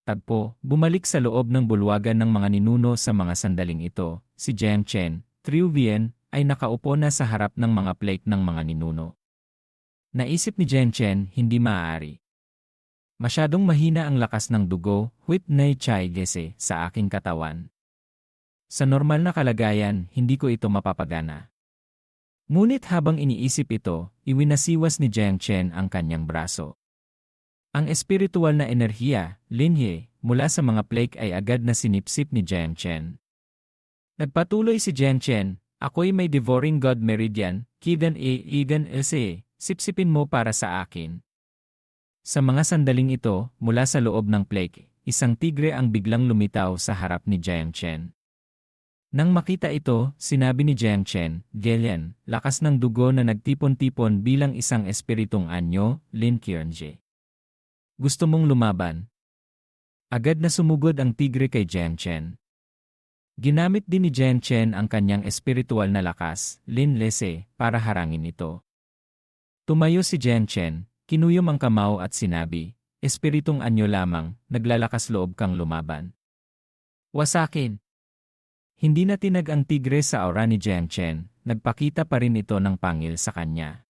Tagpo, bumalik sa loob ng bulwagan ng mga ninuno sa mga sandaling ito. Si Jiang Chen, Triuvian, ay nakaupo na sa harap ng mga plate ng mga ninuno. Naisip ni Jiang Chen, hindi maaari. Masyadong mahina ang lakas ng dugo, huit nei chai gese, sa aking katawan. Sa normal na kalagayan, hindi ko ito mapapagana. Ngunit habang iniisip ito, iwinasiwas ni Jiang Chen ang kanyang braso. Ang espiritual na enerhiya, linhe, mula sa mga plague ay agad na sinipsip ni Jiang Chen. Nagpatuloy si Jiang Chen, ako'y may devouring god meridian, kidan igan ese, sipsipin mo para sa akin. Sa mga sandaling ito, mula sa loob ng plague, isang tigre ang biglang lumitaw sa harap ni Jiang Chen. Nang makita ito, sinabi ni Jiang Chen, Gelian, lakas ng dugo na nagtipon-tipon bilang isang espiritong anyo, Lin Qianji. Gusto mong lumaban? Agad na sumugod ang tigre kay Jiang Chen. Ginamit din ni Jiang Chen ang kanyang espiritual na lakas, Lin Lese, para harangin ito. Tumayo si Jiang Chen, kinuyom ang kamao at sinabi, espiritong anyo lamang, naglalakas loob kang lumaban. Wasakin! Hindi na tinag ang tigre sa aura ni Jiang Chen, nagpakita pa rin ito ng pangil sa kanya.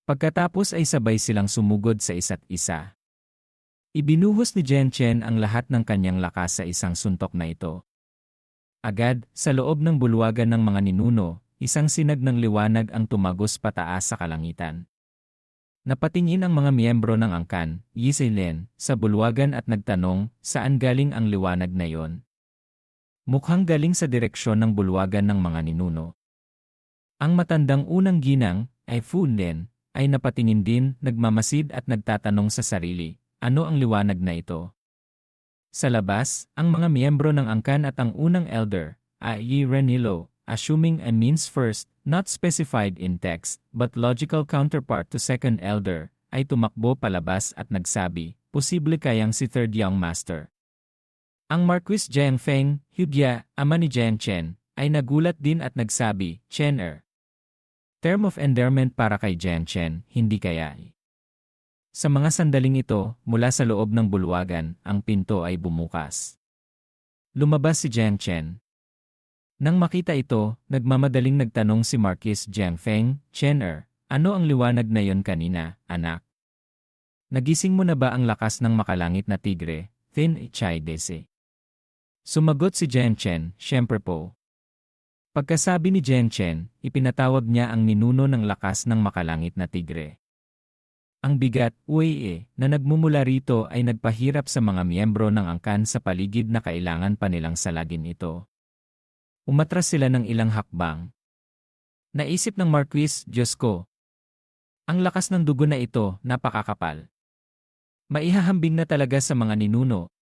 Pagkatapos ay sabay silang sumugod sa isa't isa. Ibinuhos ni Jiang Chen ang lahat ng kanyang lakas sa isang suntok na ito. Agad, sa loob ng bulwagan ng mga ninuno, isang sinag ng liwanag ang tumagos pataas sa kalangitan. Napatingin ang mga miyembro ng angkan, Yi Zilin, sa bulwagan at nagtanong, saan galing ang liwanag na yon? Mukhang galing sa direksyon ng bulwagan ng mga ninuno. Ang matandang unang ginang, ay Fu Lin, ay napatingin din, nagmamasid at nagtatanong sa sarili, ano ang liwanag na ito? Sa labas, ang mga miyembro ng angkan at ang unang elder, Yi Renilo, assuming a means first, not specified in text, but logical counterpart to second elder, ay tumakbo palabas at nagsabi, posible kayang si third young master. Ang Marquis Jiang Feng, Hugya, ama ni Jiang Chen, ay nagulat din at nagsabi, Chen term of endearment para kay Jiang Chen, hindi kaya. Sa mga sandaling ito, mula sa loob ng bulwagan, ang pinto ay bumukas. Lumabas si Jiang Chen. Nang makita ito, nagmamadaling nagtanong si Marquis Jiang Feng, Chen ano ang liwanag na yon kanina, anak? Nagising mo na ba ang lakas ng makalangit na tigre, Thin Chai Dese? Sumagot si Jiang Chen, siyempre po. Pagkasabi ni Jiang Chen, ipinatawag niya ang ninuno ng lakas ng makalangit na tigre. Ang bigat, na nagmumula rito ay nagpahirap sa mga miyembro ng angkan sa paligid na kailangan pa nilang salagin ito. Umatras sila ng ilang hakbang. Naisip ng Marquis, Diyos ko. Ang lakas ng dugo na ito, napakakapal. Maihahambing na talaga sa mga ninuno.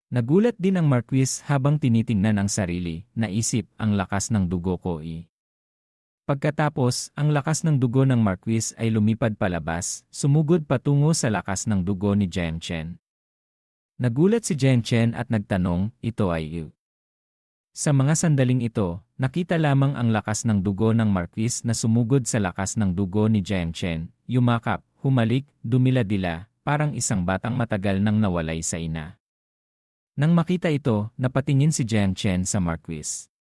Nagulat din ang Marquis habang tinitingnan ang sarili, naisip, ang lakas ng dugo ko Pagkatapos, ang lakas ng dugo ng Marquis ay lumipad palabas, sumugod patungo sa lakas ng dugo ni Jiang Chen. Nagulat si Jiang Chen at nagtanong, ito ay iyo. Sa mga sandaling ito, nakita lamang ang lakas ng dugo ng Marquis na sumugod sa lakas ng dugo ni Jiang Chen, yumakap, humalik, dumila-dila, parang isang batang matagal nang nawalay sa ina. Nang makita ito, napatingin si Jiang Chen sa Marquis.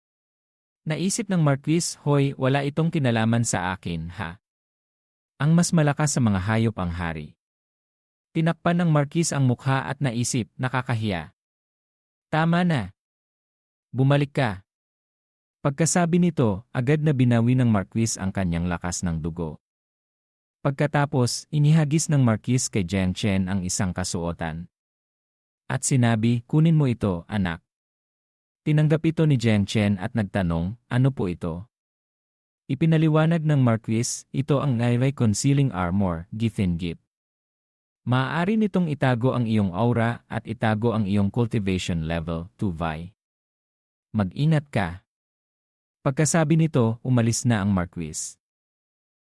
Naisip ng Marquis, hoy, wala itong kinalaman sa akin, ha? Ang mas malakas sa mga hayop ang hari. Tinakpan ng Marquis ang mukha at naisip, nakakahiya. Tama na. Bumalik ka. Pagkasabi nito, agad na binawi ng Marquis ang kanyang lakas ng dugo. Pagkatapos, inihagis ng Marquis kay Jiang Chen ang isang kasuotan. At sinabi, kunin mo ito, anak. Tinanggap ito ni Jiang Chen at nagtanong, ano po ito? Ipinaliwanag ng Marquis, ito ang Nairai Concealing Armor, Githin Gip. Maaari nitong itago ang iyong aura at itago ang iyong cultivation level, 2 Vi. Mag-ingat ka. Pagkasabi nito, umalis na ang Marquis.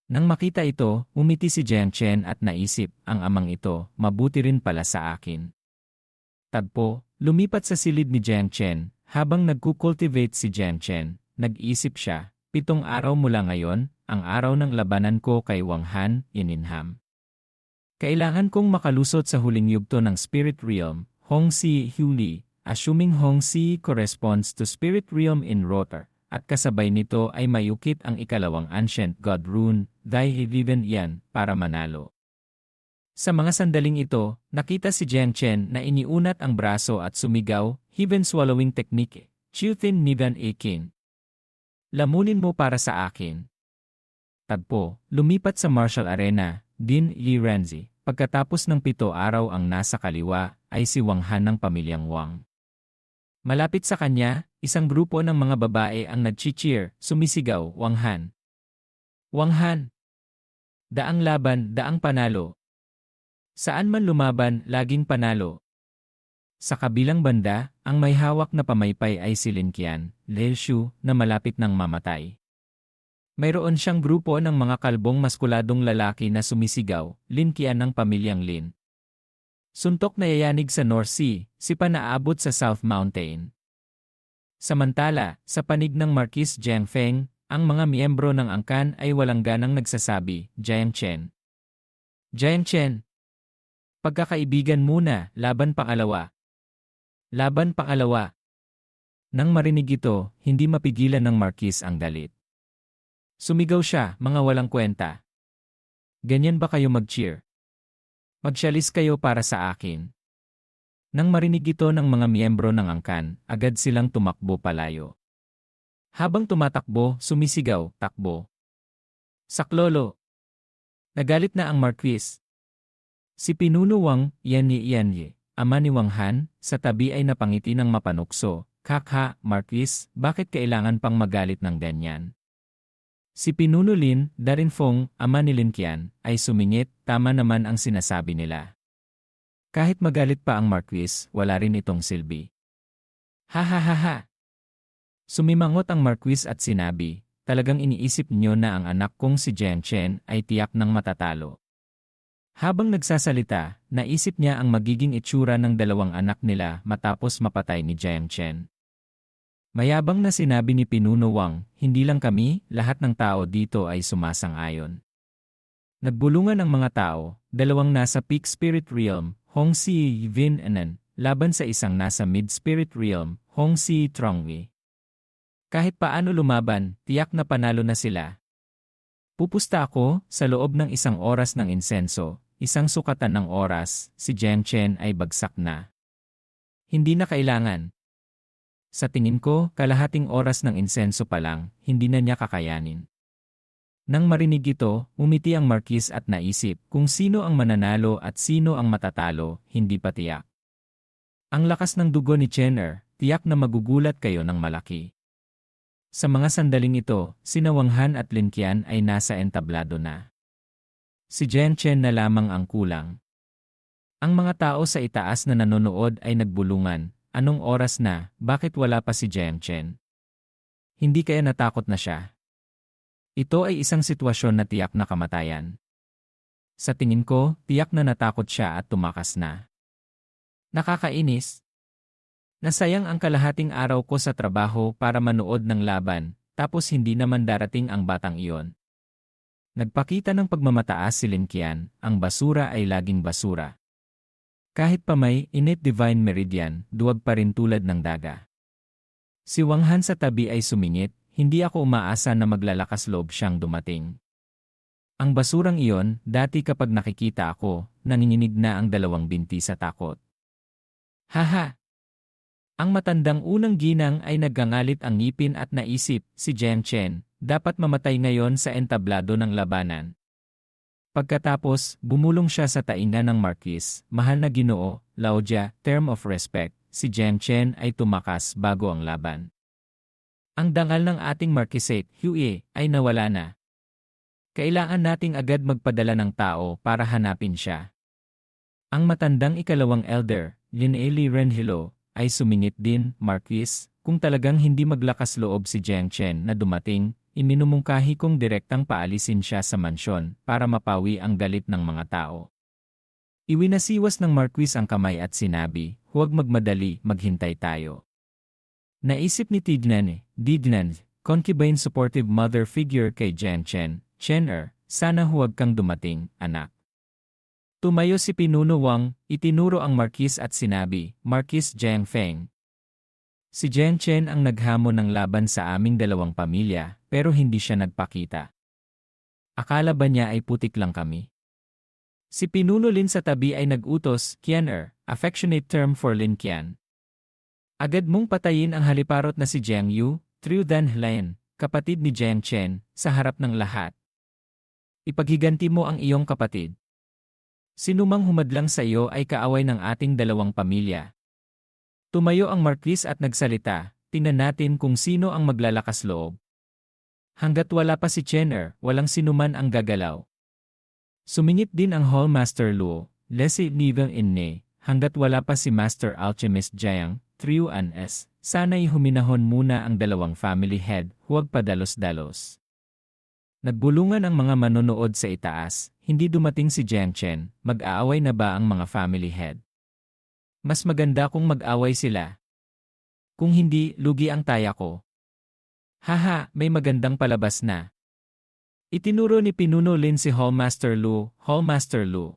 Nang makita ito, umiti si Jiang Chen at naisip, ang amang ito, mabuti rin pala sa akin. Tagpo, lumipat sa silid ni Jiang Chen. Habang nagkukultivate si Jiang Chen, nag-isip siya, 7 araw mula ngayon, ang araw ng labanan ko kay Wang Han, Ininham. Kailangan kong makalusot sa huling yugto ng Spirit Realm, Hongxi Huli, assuming Hongxi corresponds to spirit realm in Rotor, at kasabay nito ay mayukit ang ikalawang ancient god rune, Dai Viven Yan, para manalo. Sa mga sandaling ito, nakita si Jiang Chen na iniunat ang braso at sumigaw, Heaven Swallowing Technique, Chiutin Nivan Akin. Lamunin mo para sa akin. Tagpo, lumipat sa martial arena, Din Yi Renzi. Pagkatapos ng 7 araw ang nasa kaliwa, ay si Wang Han ng pamilyang Wang. Malapit sa kanya, isang grupo ng mga babae ang nag-cheer, sumisigaw, Wang Han. Wang Han! Daang laban, daang panalo. Saan man lumaban, laging panalo. Sa kabilang banda, ang may hawak na pamaypay ay si Lin Qian, Lei Shu, na malapit ng mamatay. Mayroon siyang grupo ng mga kalbong maskuladong lalaki na sumisigaw, Lin Qian ng pamilyang Lin. Suntok na yayanig sa North Sea, si panaabot sa South Mountain. Samantala, sa panig ng Marquis Jiang Feng, ang mga miyembro ng angkan ay walang ganang nagsasabi, Jiang Chen. Jiang Chen! Pagkakaibigan muna, laban pangalawa. Laban pangalawa. Nang marinig ito, hindi mapigilan ng Marquis ang galit. Sumigaw siya, mga walang kwenta. Ganyan ba kayo mag-cheer? Magsyalis kayo para sa akin. Nang marinig ito ng mga miyembro ng angkan, agad silang tumakbo palayo. Habang tumatakbo, sumisigaw, takbo. Saklolo! Nagalit na ang Marquis. Si Pinuno Wang Yanyi, ama ni Wang Han, sa tabi ay napangiti ng mapanukso. Kakha, Marquis, bakit kailangan pang magalit ng ganyan? Si Pinuno Lin Darinfong, ama ni Lin Qian, ay sumingit, tama naman ang sinasabi nila. Kahit magalit pa ang Marquis, wala rin itong silbi. Ha ha ha ha! Sumimangot ang Marquis at sinabi, talagang iniisip niyo na ang anak kong si Jiang Chen ay tiyak ng matatalo. Habang nagsasalita, naisip niya ang magiging itsura ng 2 anak nila matapos mapatay ni Jiang Chen. Mayabang na sinabi ni Pinuno Wang, hindi lang kami, lahat ng tao dito ay sumasang-ayon. Nagbulungan ang mga tao, 2 nasa peak spirit realm, Hongxi Vin Anan, laban sa isang nasa mid spirit realm, Hongxi Trongwi. Kahit paano lumaban, tiyak na panalo na sila. Pupusta ako, sa loob ng 1 oras ng insenso, 1 sukatan ng oras, si Jiang Chen ay bagsak na. Hindi na kailangan. Sa tingin ko, kalahating oras ng insenso pa lang, hindi na niya kakayanin. Nang marinig ito, umiti ang Marquis at naisip kung sino ang mananalo at sino ang matatalo, hindi pa tiyak. Ang lakas ng dugo ni Chener, tiyak na magugulat kayo ng malaki. Sa mga sandaling ito, sina Wang Han at Lin Qian ay nasa entablado na. Si Jiang Chen na lamang ang kulang. Ang mga tao sa itaas na nanonood ay nagbulungan. Anong oras na, bakit wala pa si Jiang Chen? Hindi kaya natakot na siya? Ito ay isang sitwasyon na tiyak na kamatayan. Sa tingin ko, tiyak na natakot siya at tumakas na. Nakakainis. Nasayang ang kalahating araw ko sa trabaho para manood ng laban, tapos hindi naman darating ang batang iyon. Nagpakita ng pagmamataas si Lin Qian, ang basura ay laging basura. Kahit pa may init divine meridian, duwag pa rin tulad ng daga. Si Wang Han sa tabi ay sumingit, hindi ako umaasa na maglalakas loob siyang dumating. Ang basurang iyon, dati kapag nakikita ako, nanginginig na ang 2 binti sa takot. Haha! Ang matandang unang ginang ay naggangalit ang ngipin at naisip, si Jiang Chen, dapat mamatay ngayon sa entablado ng labanan. Pagkatapos, bumulong siya sa tainga ng Marquis, mahal na Ginoo, Laodia, term of respect, si Jiang Chen ay tumakas bago ang laban. Ang dangal ng ating Marquisate, Huey, ay nawala na. Kailangan nating agad magpadala ng tao para hanapin siya. Ang matandang ikalawang elder, Lin-Eli Renhilo, ay sumingit din, Marquis, kung talagang hindi maglakas loob si Jiang Chen na dumating, iminumungkahi kong direktang paalisin siya sa mansyon para mapawi ang galit ng mga tao. Iwinasiwas ng Marquis ang kamay at sinabi, huwag magmadali, maghintay tayo. Naisip ni Tignan, concubine supportive mother figure kay Jiang Chen, Chener, sana huwag kang dumating, anak. Tumayo si Pinuno Wang, itinuro ang Marquis at sinabi, Marquis Jiang Feng. Si Jiang Chen ang naghamon ng laban sa aming dalawang pamilya, pero hindi siya nagpakita. Akala ba niya ay putik lang kami? Si Pinuno Lin sa tabi ay nag-utos, Qianer, affectionate term for Lin Qian. Agad mong patayin ang haliparot na si Jiang Yu, Triu Dan Hlen, kapatid ni Jiang Chen, sa harap ng lahat. Ipaghiganti mo ang iyong kapatid. Sinumang humadlang sa iyo ay kaaway ng ating dalawang pamilya. Tumayo ang Marquis at nagsalita, tingnan natin kung sino ang maglalakas loob. Hanggat wala pa si Qianer, walang sinuman ang gagalaw. Sumingit din ang Hallmaster Luo, Leslie Nivel Inne, hanggat wala pa si Master Alchemist Jiang, Triu An-S, sana'y huminahon muna ang dalawang family head, huwag padalos-dalos. Nagbulungan ang mga manonood sa itaas, hindi dumating si Jiang Chen, mag-aaway na ba ang mga family head? Mas maganda kung mag-away sila. Kung hindi, lugi ang taya ko. Haha, may magandang palabas na. Itinuro ni Pinuno Lin si Hallmaster Lu, Hallmaster Lu.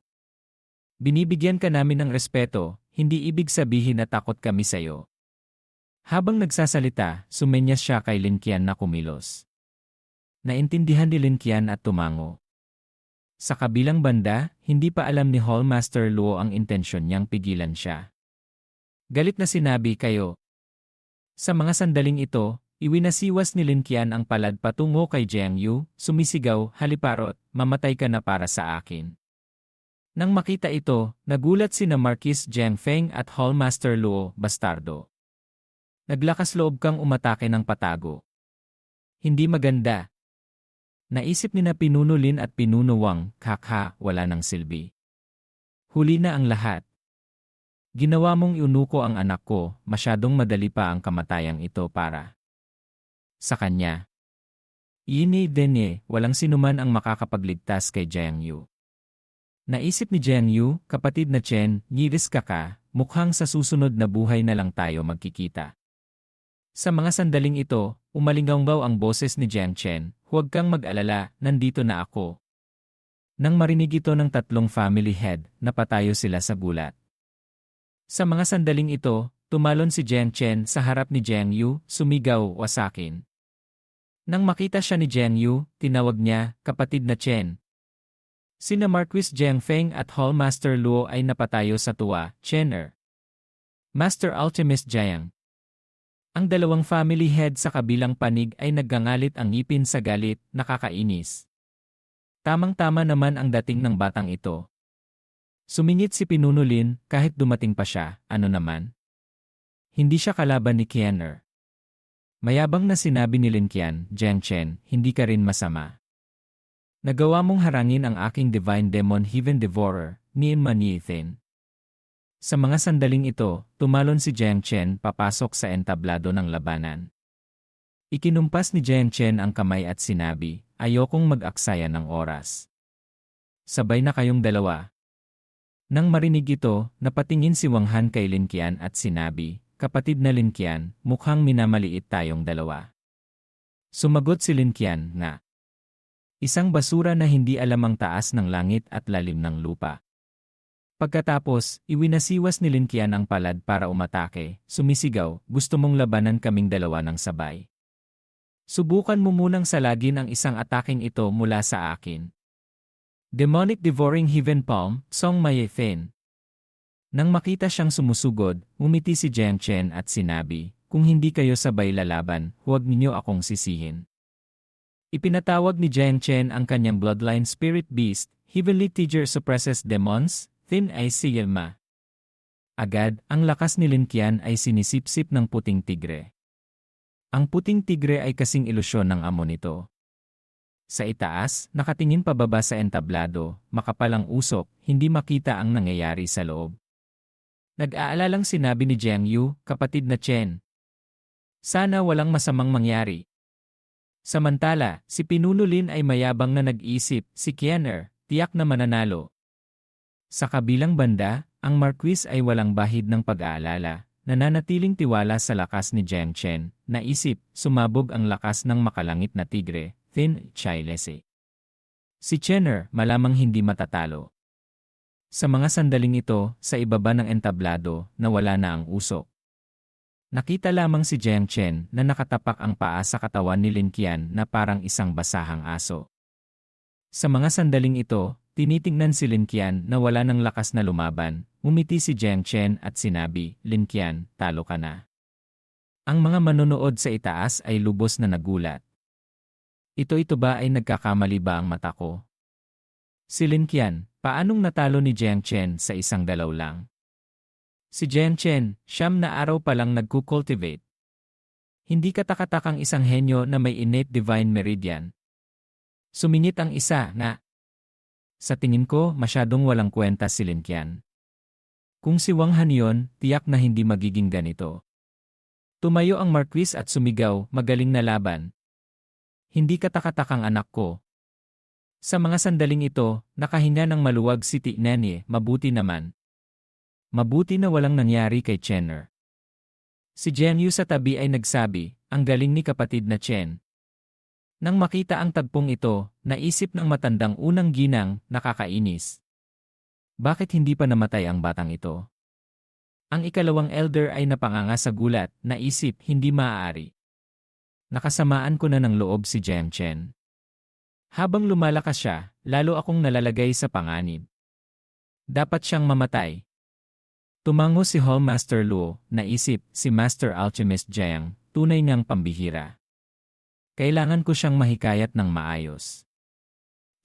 Binibigyan ka namin ng respeto, hindi ibig sabihin na takot kami sa'yo. Habang nagsasalita, sumenyas siya kay Lin Qian na kumilos. Naintindihan ni Lin Qian at tumango. Sa kabilang banda, hindi pa alam ni Hallmaster Luo ang intensyon niyang pigilan siya. Galit na sinabi kayo. Sa mga sandaling ito, iwinasiwas ni Lin Qian ang palad patungo kay Jiang Yu, sumisigaw, haliparot, mamatay ka na para sa akin. Nang makita ito, nagulat sina Marquis Jiang Feng at Hallmaster Luo, bastardo. Naglakas loob kang umatake ng patago. Hindi maganda. Naisip ni na Pinuno Lin at Pinuno Wang, kakha, wala nang silbi. Huli na ang lahat. Ginawa mong iunuko ang anak ko, masyadong madali pa ang kamatayang ito para sa kanya. Yini denye, walang sinuman ang makakapagligtas kay Jiang Yu. Naisip ni Jiang Yu, kapatid na Chen, ngiris ka, mukhang sa susunod na buhay na lang tayo magkikita. Sa mga sandaling ito, umalinggaw ang boses ni Jiang Chen, huwag kang mag-alala, nandito na ako. Nang marinig ito ng tatlong family head, napatayo sila sa gulat. Sa mga sandaling ito, tumalon si Jiang Chen sa harap ni Jiang Yu, sumigaw, wasakin. Nang makita siya ni Jiang Yu, tinawag niya, kapatid na Chen. Sina Marquis Jiang Feng at Hallmaster Luo ay napatayo sa tuwa, Qianer. Master Alchemist Jiang. Ang dalawang family head sa kabilang panig ay naggangalit ang ngipin sa galit, nakakainis. Tamang-tama naman ang dating ng batang ito. Sumingit si Pinuno Lin, kahit dumating pa siya, ano naman? Hindi siya kalaban ni Qianer. Mayabang na sinabi ni Lin Qian, Jiang Chen, hindi ka rin masama. Nagawa mong harangin ang aking Divine Demon Heaven Devourer, ni Manithin. Sa mga sandaling ito, tumalon si Jiang Chen papasok sa entablado ng labanan. Ikinumpas ni Jiang Chen ang kamay at sinabi, ayokong mag-aksaya ng oras. Sabay na kayong dalawa. Nang marinig ito, napatingin si Wang Han kay Lin Qian at sinabi, kapatid na Lin Qian, mukhang minamaliit tayong dalawa. Sumagot si Lin Qian na, isang basura na hindi alam ang taas ng langit at lalim ng lupa. Pagkatapos, iwinasiwas ni Lin Qian ang palad para umatake, sumisigaw, gusto mong labanan kaming dalawa ng sabay. Subukan mo munang salagin ang isang ataking ito mula sa akin. Demonic Devouring Heaven Palm, Song Mayethen. Nang makita siyang sumusugod, umiti si Jiang Chen at sinabi, kung hindi kayo sabay lalaban, huwag ninyo akong sisihin. Ipinatawag ni Jiang Chen ang kanyang bloodline spirit beast, Heavenly Teacher suppresses demons, Thin Ice Siyelma. Agad, ang lakas ni Lin Qian ay sinisipsip ng puting tigre. Ang puting tigre ay kasing ilusyon ng amo nito. Sa itaas, nakatingin pababa sa entablado, makapalang usok, hindi makita ang nangyayari sa loob. Nag-aalalang sinabi ni Jiang Yu, kapatid na Chen. Sana walang masamang mangyari. Samantala, si Pinuno Lin ay mayabang na nag-isip, si Qianer, tiyak na mananalo. Sa kabilang banda, ang Marquis ay walang bahid ng pag-aalala, nananatiling tiwala sa lakas ni Jiang Chen, naisip, sumabog ang lakas ng makalangit na tigre, Thin Chilese. Si Qianer, malamang hindi matatalo. Sa mga sandaling ito, sa ibaba ng entablado, nawala na ang usok. Nakita lamang si Jiang Chen na nakatapak ang paa sa katawan ni Lin Qian na parang isang basahang aso. Sa mga sandaling ito, tinitingnan si Lin Qian na wala ng lakas na lumaban, umiti si Jiang Chen at sinabi, "Lin Qian, talo ka na." Ang mga manonood sa itaas ay lubos na nagulat. Ito ba ay nagkakamali ba ang mata ko? Si Lin Qian, paanong natalo ni Jiang Chen sa isang dalaw lang? Si Jiang Chen, siyam na araw pa lang nagkukultivate. Hindi katakatakang isang henyo na may innate divine meridian. Sumingit ang isa na, sa tingin ko masyadong walang kwenta si Lin Qian. Kung si Wang Han yon, tiyak na hindi magiging ganito. Tumayo ang Marquis at sumigaw, "Magaling na laban. Hindi katakatakang anak ko." Sa mga sandaling ito, nakahinga ng maluwag si Ti Nenie, mabuti naman. Mabuti na walang nangyari kay Chenner. Si Jian Yu sa tabi ay nagsabi, "Ang galing ni kapatid na Chen." Nang makita ang tagpong ito, naisip ng matandang unang ginang, nakakainis. Bakit hindi pa namatay ang batang ito? Ang ikalawang elder ay napanganga sa gulat, naisip, hindi maaari. Nakasamaan ko na ng loob si Jiang Chen. Habang lumalakas siya, lalo akong nalalagay sa panganib. Dapat siyang mamatay. Tumango si Hallmaster Luo, naisip, si Master Alchemist Jiang, tunay ngang pambihira. Kailangan ko siyang mahikayat ng maayos.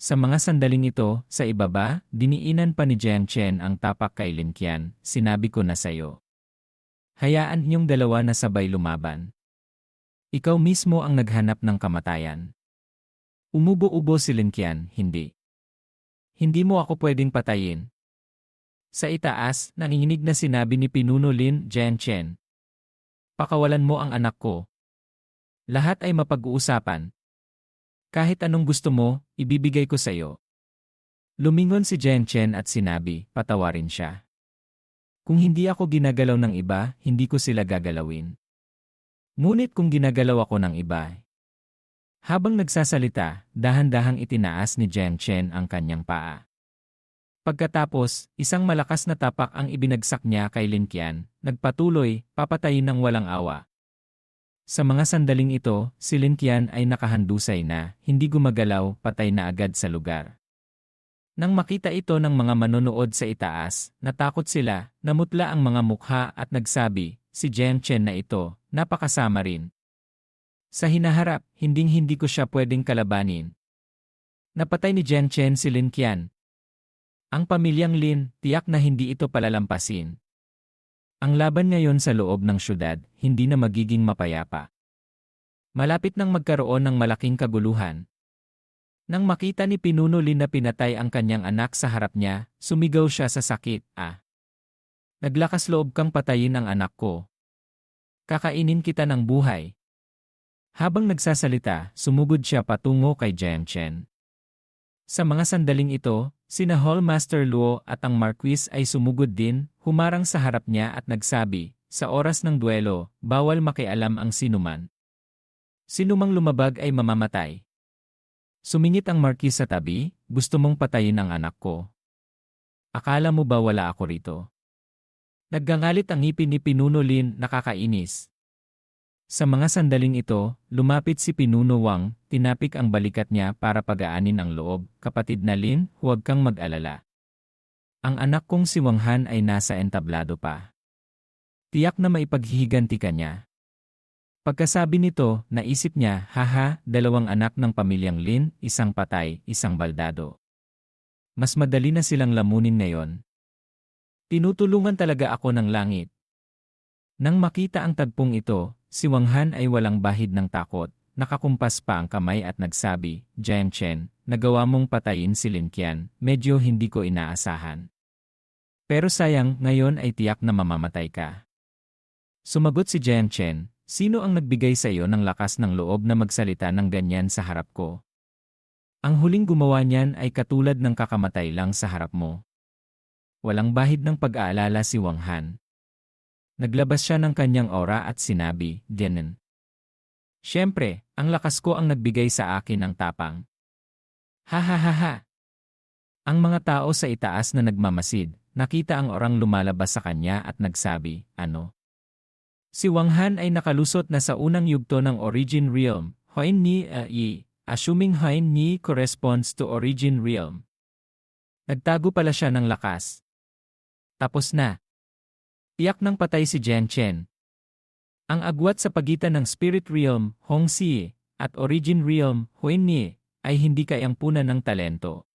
Sa mga sandaling ito, sa ibaba, diniinan pa ni Jiang Chen ang tapak kay Lin Qian, "Sinabi ko na sayo. Hayaan niyong dalawa na sabay lumaban. Ikaw mismo ang naghanap ng kamatayan." Umubo-ubo si Lin Qian, "Hindi. Hindi mo ako pwedeng patayin." Sa itaas, nanginginig na sinabi ni Pinuno Lin Jiang Chen, "Pakawalan mo ang anak ko. Lahat ay mapag-uusapan. Kahit anong gusto mo, ibibigay ko sa iyo." Lumingon si Jiang Chen at sinabi, "Patawarin siya. Kung hindi ako ginagalaw ng iba, hindi ko sila gagalawin. Ngunit kung ginagalaw ako ng iba." Habang nagsasalita, dahan-dahang itinaas ni Jiang Chen ang kanyang paa. Pagkatapos, isang malakas na tapak ang ibinagsak niya kay Lin Qian, nagpatuloy, papatayin ng walang awa. Sa mga sandaling ito, si Lin Qian ay nakahandusay na, hindi gumagalaw, patay na agad sa lugar. Nang makita ito ng mga manonood sa itaas, natakot sila, namutla ang mga mukha at nagsabi, "Si Jiang Chen na ito, napakasama rin. Sa hinaharap, hinding-hindi ko siya pwedeng kalabanin." Napatay ni Jiang Chen si Lin Qian. Ang pamilyang Lin, tiyak na hindi ito palalampasin. Ang laban ngayon sa loob ng syudad, hindi na magiging mapayapa. Malapit nang magkaroon ng malaking kaguluhan. Nang makita ni Pinuno Lin na pinatay ang kanyang anak sa harap niya, sumigaw siya sa sakit, "Naglakas loob kang patayin ang anak ko. Kakainin kita ng buhay." Habang nagsasalita, sumugod siya patungo kay Jiang Chen. Sa mga sandaling ito, sina Hallmaster Luo at ang Marquis ay sumugod din, humarang sa harap niya at nagsabi, "Sa oras ng duelo, bawal makialam ang sinuman. Sinumang lumabag ay mamamatay." Sumingit ang Marquis sa tabi, "Gusto mong patayin ang anak ko? Akala mo ba wala ako rito?" Naggangalit ang ngipin ni Pinuno Lin, nakakainis. Sa mga sandaling ito, lumapit si Pinuno Wang, tinapik ang balikat niya para pagaanin ang loob, "Kapatid na Lin, huwag kang mag-alala. Ang anak kong si Wang Han ay nasa entablado pa. Tiyak na maipaghihiganti ka niya." Pagkasabi nito, naisip niya, haha, dalawang anak ng pamilyang Lin, isang patay, isang baldado. Mas madali na silang lamunin ngayon. Tinutulungan talaga ako ng langit. Nang makita ang tagpong ito, si Wang Han ay walang bahid ng takot, nakakumpas pa ang kamay at nagsabi, "Jiang Chen, nagawa mong patayin si Lin Qian, medyo hindi ko inaasahan. Pero sayang, ngayon ay tiyak na mamamatay ka." Sumagot si Jiang Chen, "Sino ang nagbigay sa iyo ng lakas ng loob na magsalita ng ganyan sa harap ko? Ang huling gumawa niyan ay katulad ng kakamatay lang sa harap mo." Walang bahid ng pag-aalala si Wang Han. Naglabas siya ng kanyang aura at sinabi, "Dianen. Siyempre, ang lakas ko ang nagbigay sa akin ng tapang. Ha ha ha ha." Ang mga tao sa itaas na nagmamasid, nakita ang orang lumalabas sa kanya at nagsabi, ano? Si Wang Han ay nakalusot na sa unang yugto ng Origin Realm, Hoin Ni assuming Hoin Ni corresponds to Origin Realm. Nagtago pala siya ng lakas. Tapos na. Tiyak ng patay si Jian Chen. Ang agwat sa pagitan ng Spirit Realm, Hong Si, at Origin Realm, Hoin Ni, ay hindi kayang-punan ng talento.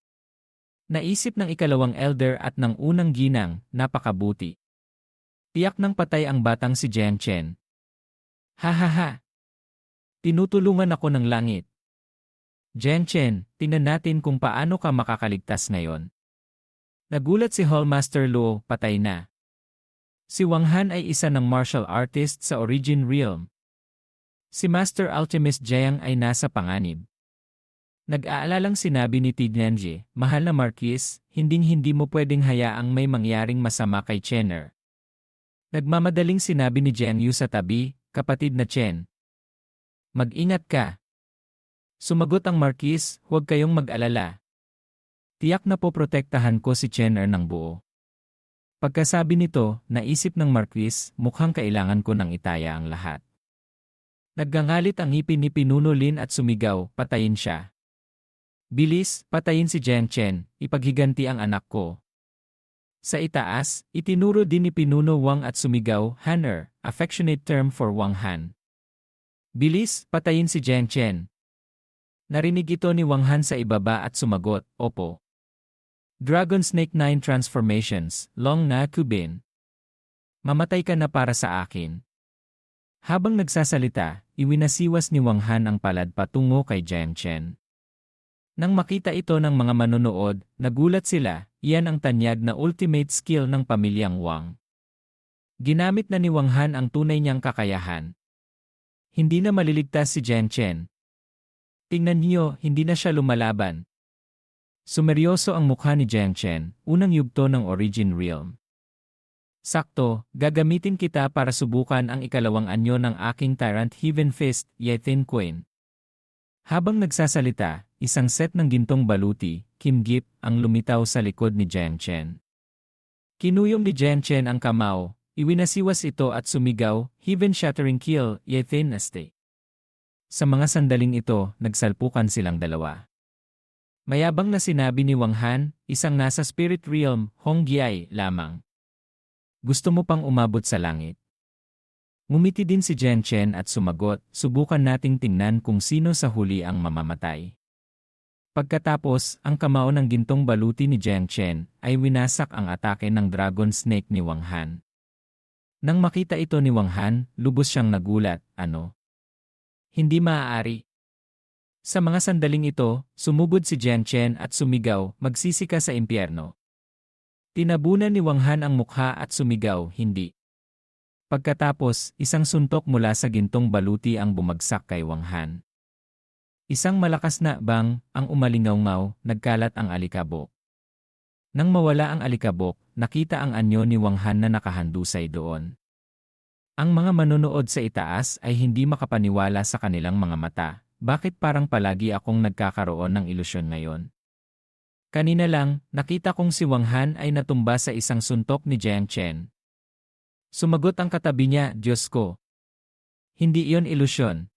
Naisip ng ikalawang elder at ng unang ginang, napakabuti. Tiyak ng patay ang batang si Jian Chen. Ha ha ha. Tinutulungan ako ng langit. Jian Chen, tingnan natin kung paano ka makakaligtas ngayon. Nagulat si Hallmaster Luo, patay na. Si Wang Han ay isa ng martial artist sa Origin Realm. Si Master Alchemist Jiang ay nasa panganib. Nag-aalalang sinabi ni Tianji, mahal na Marquis, hinding-hindi mo pwedeng hayaang may mangyaring masama kay Chenner. Nagmamadaling sinabi ni Jiang Yu sa tabi, kapatid na Chen. Mag-ingat ka. Sumagot ang Marquis, huwag kayong mag-alala. Tiyak na poprotektahan ko si Chenner ng buo. Pagkasabi nito, naisip ng Marquis, mukhang kailangan ko ng itaya ang lahat. Naggangalit ang ngipin ni Pinuno Lin at sumigaw, patayin siya. Bilis, patayin si Jian Chen, ipaghiganti ang anak ko. Sa itaas, itinuro din ni Pinuno Wang at sumigaw, Hanner, affectionate term for Wang Han. Bilis, patayin si Jian Chen. Narinig ito ni Wang Han sa ibaba at sumagot, opo. Dragon Snake 9 Transformations, Long Na Kubin. Mamatay ka na para sa akin. Habang nagsasalita, iwinasiwas ni Wang Han ang palad patungo kay Jian Chen. Nang makita ito ng mga manonood, nagulat sila, iyan ang tanyag na ultimate skill ng pamilyang Wang. Ginamit na ni Wang Han ang tunay niyang kakayahan. Hindi na maliligtas si Jian Chen. Tingnan niyo, hindi na siya lumalaban. Sumeryoso ang mukha ni Jian Chen, unang yugto ng Origin Realm. Sakto, gagamitin kita para subukan ang ikalawang anyo ng aking Tyrant Heaven Fist, Yethin Queen. Habang nagsasalita, isang set ng gintong baluti, Kim Gip, ang lumitaw sa likod ni Jian Chen. Kinuyom ni Jian Chen ang kamao, iwinasiwas ito at sumigaw, Heaven Shattering Kill, Yethin Aste. Sa mga sandaling ito, nagsalpukan silang dalawa. Mayabang na sinabi ni Wang Han, isang nasa Spirit Realm, Hong Giai lamang. Gusto mo pang umabot sa langit? Ngumiti din si Jian Chen at sumagot, subukan nating tingnan kung sino sa huli ang mamamatay. Pagkatapos, ang kamao ng gintong baluti ni Jian Chen ay winasak ang atake ng Dragon Snake ni Wang Han. Nang makita ito ni Wang Han, lubos siyang nagulat, ano? Hindi maaari. Sa mga sandaling ito, sumugod si Jian Chen at sumigaw, magsisi ka sa impyerno. Tinabunan ni Wang Han ang mukha at sumigaw, hindi. Pagkatapos, isang suntok mula sa gintong baluti ang bumagsak kay Wang Han. Isang malakas na bang ang umalingaw-ngaw, nagkalat ang alikabok. Nang mawala ang alikabok, nakita ang anyo ni Wang Han na nakahandusay doon. Ang mga manonood sa itaas ay hindi makapaniwala sa kanilang mga mata. Bakit parang palagi akong nagkakaroon ng ilusyon ngayon? Kanina lang, nakita kong si Wang Han ay natumba sa isang suntok ni Jian Chen. Sumagot ang katabi niya, Diyos ko. Hindi iyon ilusyon.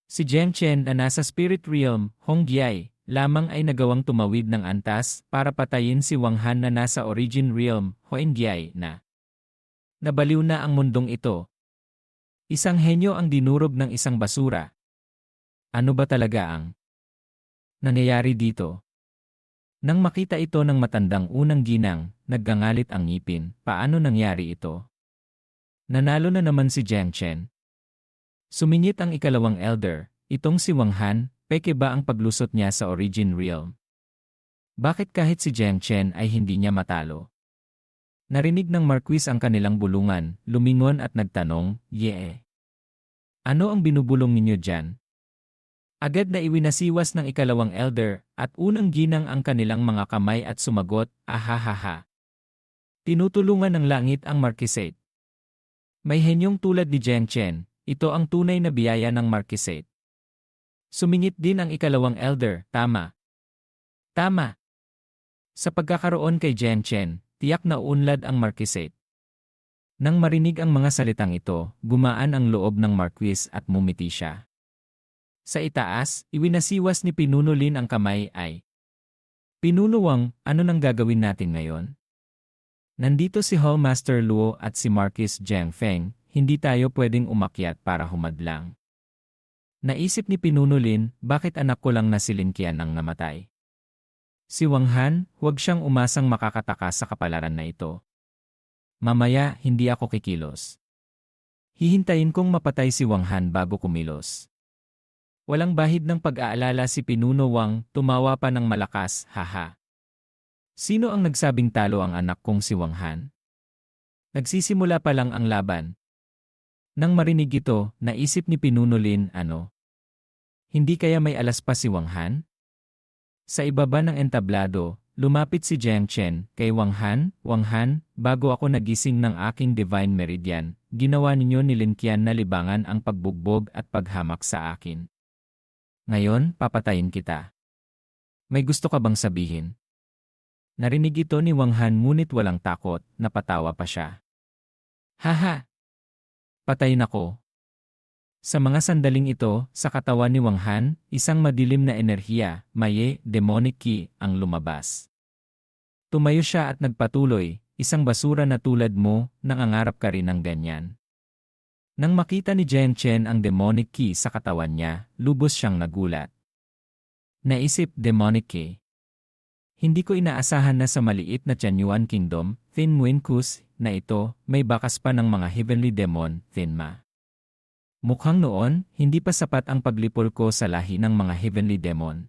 Si Jian Chen na nasa Spirit Realm, Hong Giai, lamang ay nagawang tumawid ng antas para patayin si Wang Han na nasa Origin Realm, Hoin Giai na. Nabaliw na ang mundong ito. Isang henyo ang dinurog ng isang basura. Ano ba talaga ang nangyayari dito? Nang makita ito ng matandang unang ginang, naggangalit ang ngipin, paano nangyari ito? Nanalo na naman si Jian Chen. Sumingit ang ikalawang elder, itong si Wang Han, peke ba ang paglusot niya sa Origin Realm? Bakit kahit si Jian Chen ay hindi niya matalo? Narinig ng Marquis ang kanilang bulungan, lumingon at nagtanong, Yee. Ano ang binubulong ninyo dyan? Agad na iwinasiwas ng ikalawang elder at unang ginang ang kanilang mga kamay at sumagot, ahahaha. Tinutulungan ng langit ang Marquisate. May henyong tulad ni Jian Chen, ito ang tunay na biyaya ng Marquisate. Sumingit din ang ikalawang elder, tama. Tama. Sa pagkakaroon kay Jiang Chen, tiyak na uunlad ang Marquisate. Nang marinig ang mga salitang ito, gumaan ang loob ng Marquis at mumiti siya. Sa itaas, iwinasiwas ni Pinuno Lin ang kamay ay, "Pinuno Wang, ano nang gagawin natin ngayon? Nandito si Hallmaster Luo at si Marquis Jiang Feng, hindi tayo pwedeng umakyat para humadlang." Naisip ni Pinuno Lin, bakit anak ko lang na si Lin Qian ang namatay? Si Wang Han, huwag siyang umasang makakatakas sa kapalaran na ito. Mamaya, hindi ako kikilos. Hihintayin kong mapatay si Wang Han bago kumilos. Walang bahid ng pag-aalala si Pinuno Wang, tumawa pa ng malakas, haha. Sino ang nagsabing talo ang anak kong si Wang Han? Nagsisimula pa lang ang laban. Nang marinig ito, naisip ni Pinuno Lin, ano? Hindi kaya may alas pa si Wang Han? Sa ibaba ng entablado, lumapit si Jiang Chen kay Wang Han, "Wang Han, bago ako nagising ng aking Divine Meridian, ginawa ninyo ni Lin Qian na libangan ang pagbugbog at paghamak sa akin. Ngayon, papatayin kita. May gusto ka bang sabihin?" Narinig ito ni Wang Han ngunit walang takot, napatawa pa siya. "Haha! Patayin ako." Sa mga sandaling ito, sa katawan ni Wang Han, isang madilim na enerhiya, maye, demonic ki, ang lumabas. Tumayo siya at nagpatuloy, "Isang basura na tulad mo, nangangarap ka rin ng ganyan." Nang makita ni Jiang Chen ang demonic ki sa katawan niya, lubos siyang nagulat. Naisip, demonic ki. Hindi ko inaasahan na sa maliit na Tianyuan Kingdom, Thin Muin Kus, na ito, may bakas pa ng mga heavenly demon, Thin Ma. Mukhang noon, hindi pa sapat ang paglipol ko sa lahi ng mga heavenly demon.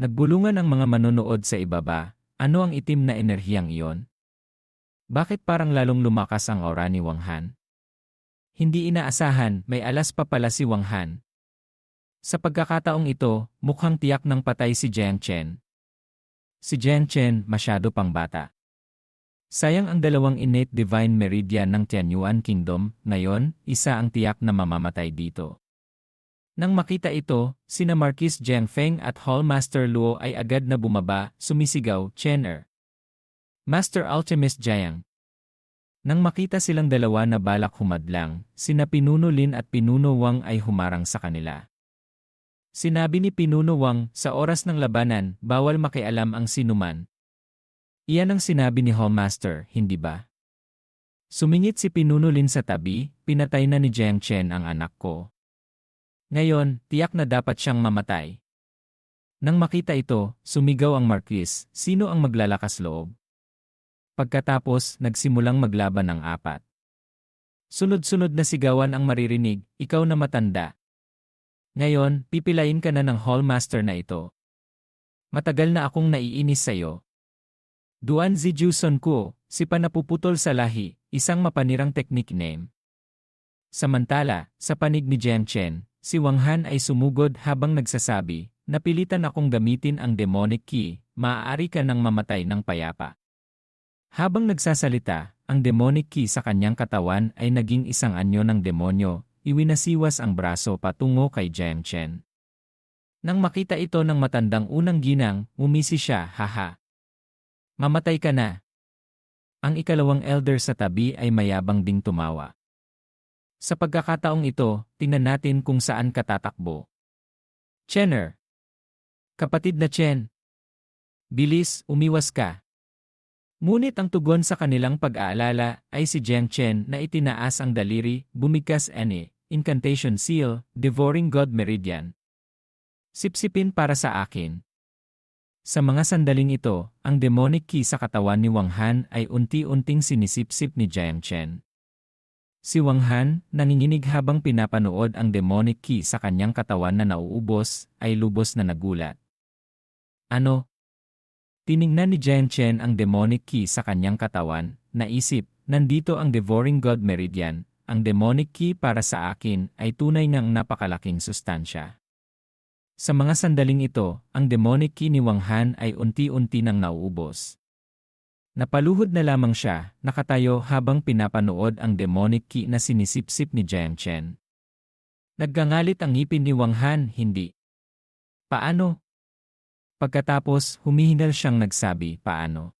Nagbulungan ang mga manonood sa ibaba, ano ang itim na enerhiyang iyon? Bakit parang lalong lumakas ang aura ni Wang Han? Hindi inaasahan, may alas pa pala si Wang Han. Sa pagkakataong ito, mukhang tiyak ng patay si Jiang Chen. Si Jiang Chen, masyado pang bata. Sayang ang dalawang innate divine meridian ng Tianyuan Kingdom, ngayon, isa ang tiyak na mamamatay dito. Nang makita ito, sina Marquis Jiang Feng at Hallmaster Luo ay agad na bumaba, sumisigaw, "Chener! Master Alchemist Jiang!" Nang makita silang dalawa na balak humadlang, sina Pinuno Lin at Pinuno Wang ay humarang sa kanila. Sinabi ni Pinuno Wang, "Sa oras ng labanan, bawal makialam ang sinuman." Iyan ang sinabi ni Hallmaster, hindi ba? Sumingit si Pinuno Lin sa tabi, "Pinatay na ni Jiang Chen ang anak ko. Ngayon, tiyak na dapat siyang mamatay." Nang makita ito, sumigaw ang Marquis, "Sino ang maglalakas loob?" Pagkatapos, nagsimulang maglaban ang apat. Sunod-sunod na sigawan ang maririnig, "Ikaw na matanda. Ngayon, pipilayin ka na ng Hallmaster na ito. Matagal na akong naiinis sa'yo. Duan Ziju Son Kuo, si panapuputol sa lahi, isang mapanirang technique name." Samantala, sa panig ni Jiang Chen, si Wang Han ay sumugod habang nagsasabi, "Napilitan akong gamitin ang demonic ki, maaari ka nang mamatay ng payapa." Habang nagsasalita, ang demonic ki sa kanyang katawan ay naging isang anyo ng demonyo, iwinasiwas ang braso patungo kay Jiang Chen. Nang makita ito ng matandang unang ginang, umisi siya, "Haha! Mamatay ka na." Ang ikalawang elder sa tabi ay mayabang ding tumawa. Sa pagkakataong ito, tingnan natin kung saan ka tatakbo. "Chener! Kapatid na Chen! Bilis, umiwas ka." Ngunit ang tugon sa kanilang pag-aalala ay si Jiang Chen na itinaas ang daliri, bumigkas incantation seal, devouring God meridian. "Sipsipin para sa akin." Sa mga sandaling ito, ang demonic ki sa katawan ni Wang Han ay unti-unting sinisipsip ni Jiang Chen. Si Wang Han, nanginginig habang pinapanood ang demonic ki sa kanyang katawan na nauubos, ay lubos na nagulat. Ano? Tiningnan ni Jiang Chen ang demonic ki sa kanyang katawan, naisip, nandito ang devouring God meridian, ang demonic ki para sa akin ay tunay ngang napakalaking sustansya. Sa mga sandaling ito, ang demonic ki ni Wang Han ay unti-unti nang nauubos. Napaluhod na lamang siya, nakatayo habang pinapanood ang demonic ki na sinisipsip ni Jiang Chen. Naggangalit ang ngipin ni Wang Han, "Hindi. Paano? Pagkatapos, humihingal siyang nagsabi, paano?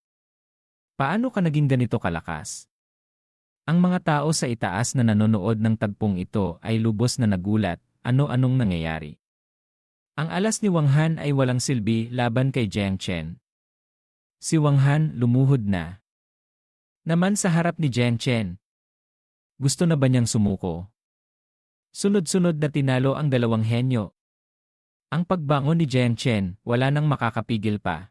Paano ka naging ganito kalakas? Ang mga tao sa itaas na nanonood ng tagpong ito ay lubos na nagulat, ano-anong nangyayari. Ang alas ni Wang Han ay walang silbi laban kay Jiang Chen. Si Wang Han lumuhod na. Naman sa harap ni Jiang Chen. Gusto na ba niyang sumuko? Sunod-sunod na tinalo ang dalawang henyo. Ang pagbangon ni Jiang Chen, wala nang makakapigil pa.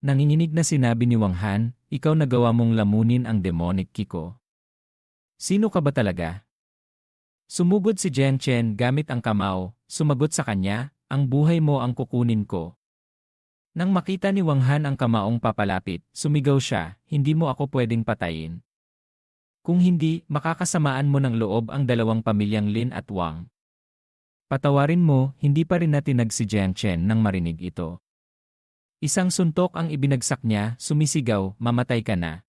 Nanginginig na sinabi ni Wang Han, ikaw nagawa mong lamunin ang demonic Kiko. Sino ka ba talaga? Sumugod si Jiang Chen gamit ang kamao, sumagot sa kanya, ang buhay mo ang kukunin ko. Nang makita ni Wang Han ang kamaong papalapit, sumigaw siya, hindi mo ako pwedeng patayin. Kung hindi, makakasamaan mo ng loob ang dalawang pamilyang Lin at Wang. Patawarin mo, hindi pa rin natinag si Jiang Chen nang marinig ito. Isang suntok ang ibinagsak niya, sumisigaw, mamatay ka na.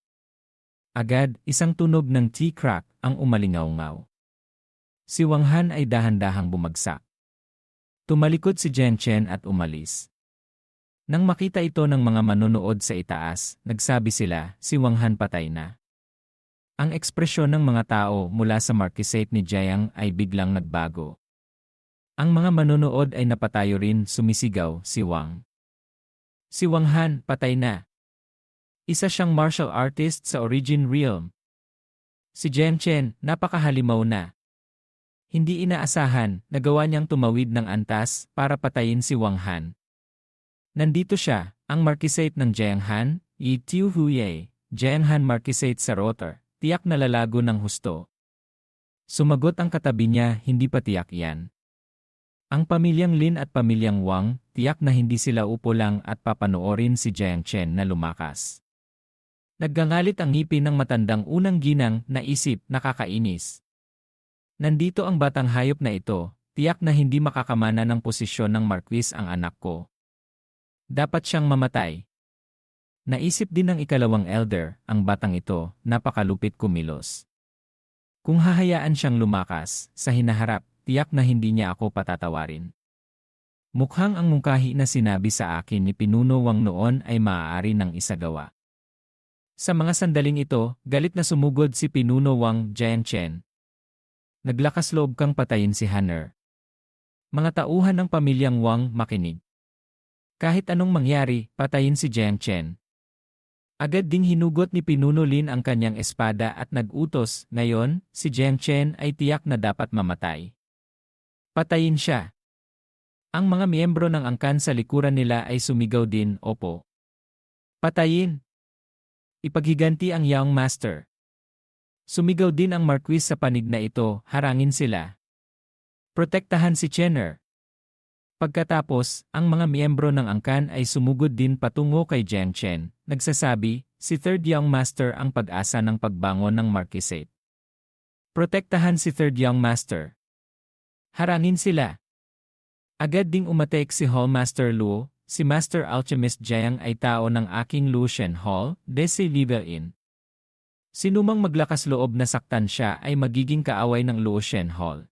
Agad, isang tunog ng tea-crack ang umalingaw-ngaw. Si Wang Han ay dahan-dahang bumagsak. Tumalikod si Jiang Chen at umalis. Nang makita ito ng mga manonood sa itaas, nagsabi sila, si Wang Han patay na. Ang ekspresyon ng mga tao mula sa marquisate ni Jiang ay biglang nagbago. Ang mga manonood ay napatayo rin, sumisigaw, si Wang. Si Wang Han, patay na. Isa siyang martial artist sa Origin Realm. Si Jiang Chen, napakahalimaw na. Hindi inaasahan, nagawa niyang tumawid ng antas para patayin si Wang Han. Nandito siya, ang marquisate ng Jiang Han, Yi Tiu Huye, Jiang Han Marquisate sa Rotor, tiyak na lalago ng husto. Sumagot ang katabi niya, hindi pa tiyak yan. Ang pamilyang Lin at pamilyang Wang, tiyak na hindi sila upo lang at papanoorin si Jiang Chen na lumakas. Naggangalit ang ngipin ng matandang unang ginang na isip, nakakainis. Nandito ang batang hayop na ito, tiyak na hindi makakamana ng posisyon ng Marquis ang anak ko. Dapat siyang mamatay. Naisip din ng ikalawang elder, ang batang ito, napakalupit kumilos. Kung hahayaan siyang lumakas, sa hinaharap, tiyak na hindi niya ako patatawarin. Mukhang ang mungkahi na sinabi sa akin ni Pinuno Wang noon ay maaari ng isagawa. Sa mga sandaling ito, galit na sumugod si Pinuno Wang Jiang Chen. Naglakas loob kang patayin si Han'er. Mga tauhan ng pamilyang Wang makinig. Kahit anong mangyari, patayin si Jiang Chen. Agad ding hinugot ni Pinuno Lin ang kanyang espada at nag-utos, ngayon, si Jiang Chen ay tiyak na dapat mamatay. Patayin siya. Ang mga miyembro ng angkan sa likuran nila ay sumigaw din, opo. Patayin. Ipaghiganti ang Young Master. Sumigaw din ang Marquis sa panig na ito, harangin sila. Protektahan si Chen'er. Pagkatapos, ang mga miyembro ng angkan ay sumugod din patungo kay Jiang Chen, nagsasabi, si Third Young Master ang pag-asa ng pagbangon ng Marquisate. Protektahan si Third Young Master. Harangin sila. Agad ding umatek si Hall Master Luo, si Master Alchemist Jiang ay tao ng aking Lucian Hall, Desi Livein. Sinumang maglakas loob na saktan siya ay magiging kaaway ng Lucian Hall.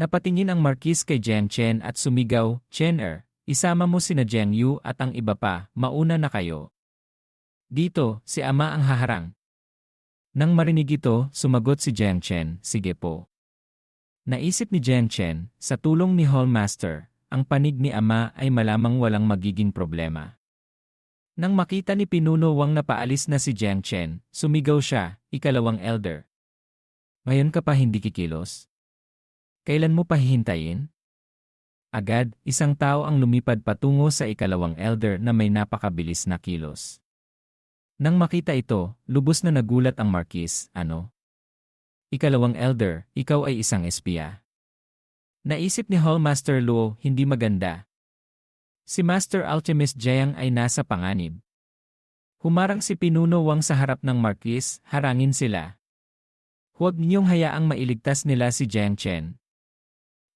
Napatingin ang Marquis kay Jiang Chen at sumigaw, Chen'er, isama mo sina Jiang Yu at ang iba pa, mauna na kayo. Dito, si ama ang haharang. Nang marinig ito, sumagot si Jiang Chen, sige po. Naisip ni Jiang Chen, sa tulong ni Hall Master, ang panig ni ama ay malamang walang magiging problema. Nang makita ni Pinuno Wang na paalis na si Jiang Chen, sumigaw siya, ikalawang elder. Ngayon ka pa hindi kikilos? Kailan mo pa hihintayin? Agad, isang tao ang lumipad patungo sa ikalawang elder na may napakabilis na kilos. Nang makita ito, lubos na nagulat ang Marquis, ano? Ikalawang elder, ikaw ay isang espiya. Naisip ni Hall Master Luo, hindi maganda. Si Master Alchemist Jiang ay nasa panganib. Humarang si Pinuno Wang sa harap ng Marquis, harangin sila. Huwag niyong hayaang mailigtas nila si Jiang Chen.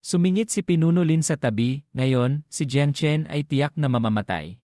Sumingit si Pinuno Lin sa tabi, ngayon, si Jiang Chen ay tiyak na mamamatay.